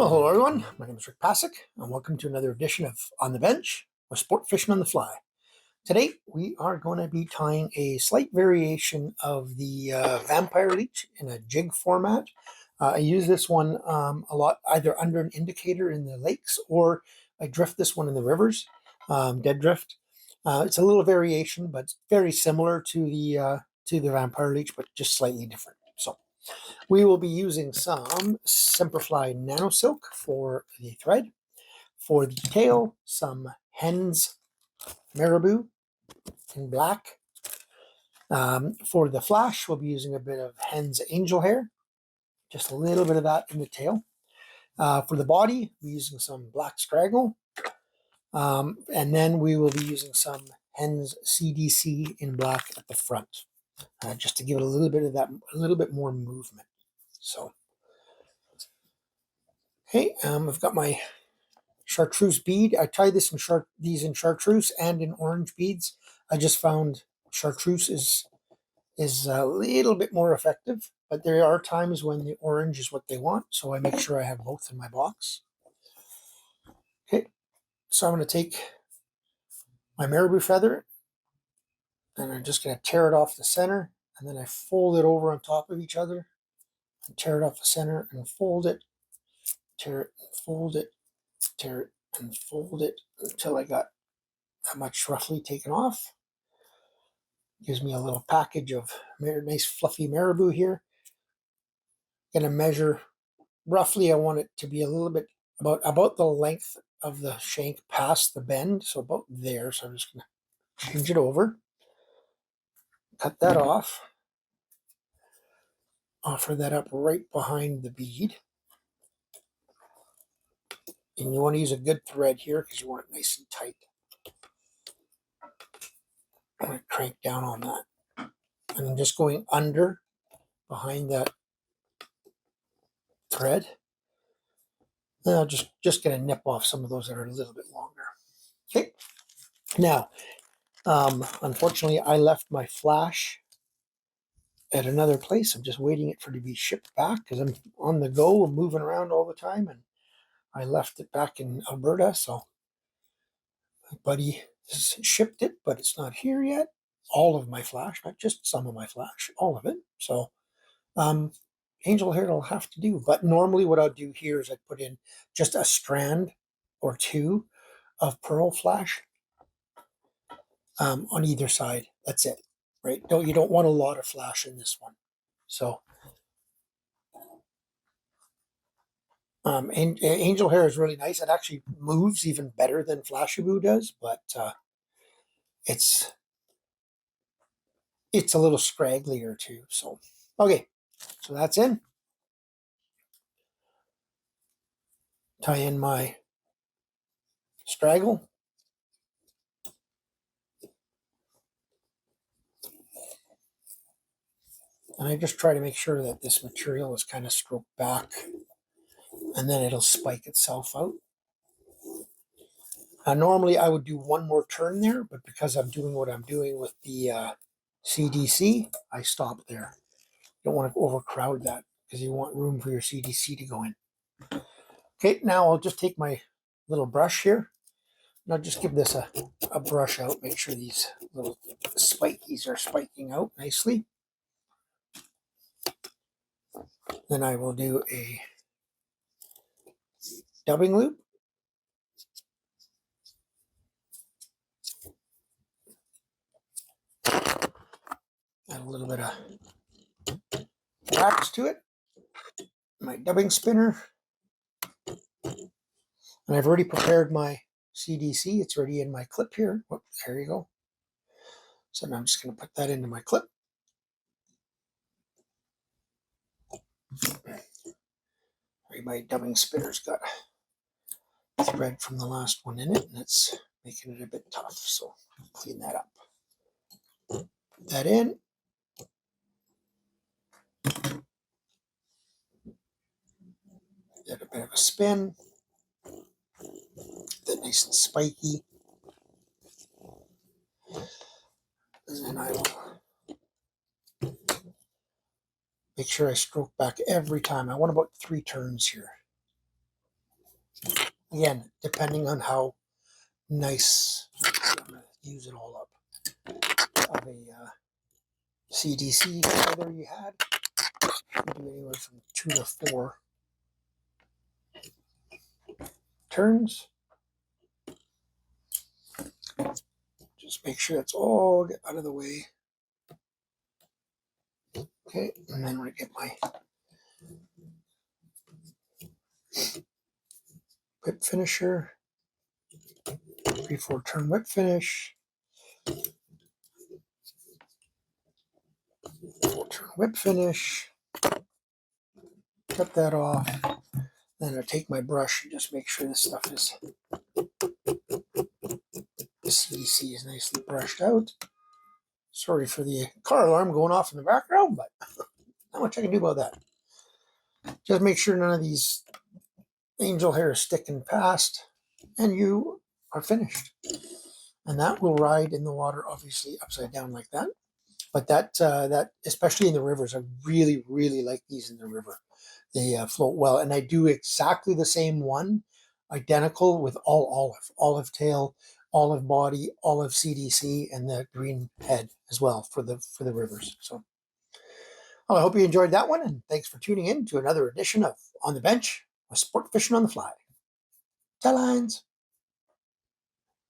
Well, hello everyone. My name is Rick Passek, and welcome to another edition of On the Bench with Sport Fishing on the Fly. Today, we are going to be tying a slight variation of the Vampire Leech in a jig format. I use this one a lot, either under an indicator in the lakes, or I drift this one in the rivers, dead drift. It's a little variation, but it's very similar to the Vampire Leech, but just slightly different. So we will be using some Semperfli Nano Silk for the thread. For the tail, some Hen's Marabou in black. For the flash, we'll be using a bit of Hen's Angel Hair, just a little bit of that in the tail. For the body, we're using some Black Scraggle. And then we will be using some Hen's CDC in black at the front, just to give it a little bit of that, a little bit more movement. So, okay, I've got my chartreuse bead. I tie this in these in chartreuse and in orange beads. I just found chartreuse is a little bit more effective, but there are times when the orange is what they want, so I make sure I have both in my box. Okay, so I'm going to take my marabou feather, and I'm just going to tear it off the center, and then I fold it over on top of each other, and tear it off the center, and fold it, tear it, and fold it, tear it, and fold it, until I got that much roughly taken off. Gives me a little package of nice fluffy marabou here. Gonna measure roughly, I want it to be a little bit about the length of the shank past the bend, so about there. So I'm just gonna change it over, cut that off, offer that up right behind the bead. And you want to use a good thread here because you want it nice and tight. I'm going to crank down on that. And I'm just going under behind that thread. Then I'm just going to nip off some of those that are a little bit longer. Okay. Now, unfortunately, I left my flash at another place. I'm just waiting for it to be shipped back because I'm on the go. I'm moving around all the time, and I left it back in Alberta. So my buddy has shipped it, but it's not here yet. All of my flash, not just some of my flash, all of it. So angel hair will have to do. But normally what I'll do here is I put in just a strand or two of pearl flash on either side. That's it, right? You don't want a lot of flash in this one. So and angel hair is really nice. It actually moves even better than Flashaboo does, but it's a little scragglier too. So okay, so that's in. Tie in my straggle. And I just try to make sure that this material is kind of stroked back, and then it'll spike itself out. Normally I would do one more turn there, but because I'm doing what I'm doing with the CDC, I stop there. You don't want to overcrowd that because you want room for your CDC to go in. Okay, now I'll just take my little brush here, and I'll just give this a brush out, make sure these little spikies are spiking out nicely. Then I will do a dubbing loop. Add a little bit of wax to it. My dubbing spinner. And I've already prepared my CDC. It's already in my clip here. Whoop, there you go. So now I'm just going to put that into my clip. My dubbing spinner's got thread from the last one in it, and it's making it a bit tough. So clean that up. Put that in. Get a bit of a spin. Get that nice and spiky. And then I will make sure I stroke back every time. I want about 3 turns here. Again, depending on how nice, I'm going to use it all up, of a CDC feather you had. You do anywhere from 2 to 4 turns. Just make sure it's all out of the way. Okay, and then I get my whip finisher, 3-4 turn whip finish, 4-turn whip finish, cut that off. Then I take my brush and just make sure this stuff is, the CDC is nicely brushed out. Sorry for the car alarm going off in the background, but not much I can do about that. Just make sure none of these angel hair is sticking past, and you are finished. And that will ride in the water, obviously upside down like that. But that especially in the rivers, I really, really like these in the river. They float well, and I do exactly the same one, identical with all olive tail, olive body, olive CDC, and the green head as well for the rivers. So, well, I hope you enjoyed that one, and thanks for tuning in to another edition of On the Bench with Sport Fishing on the Fly. Tail lines.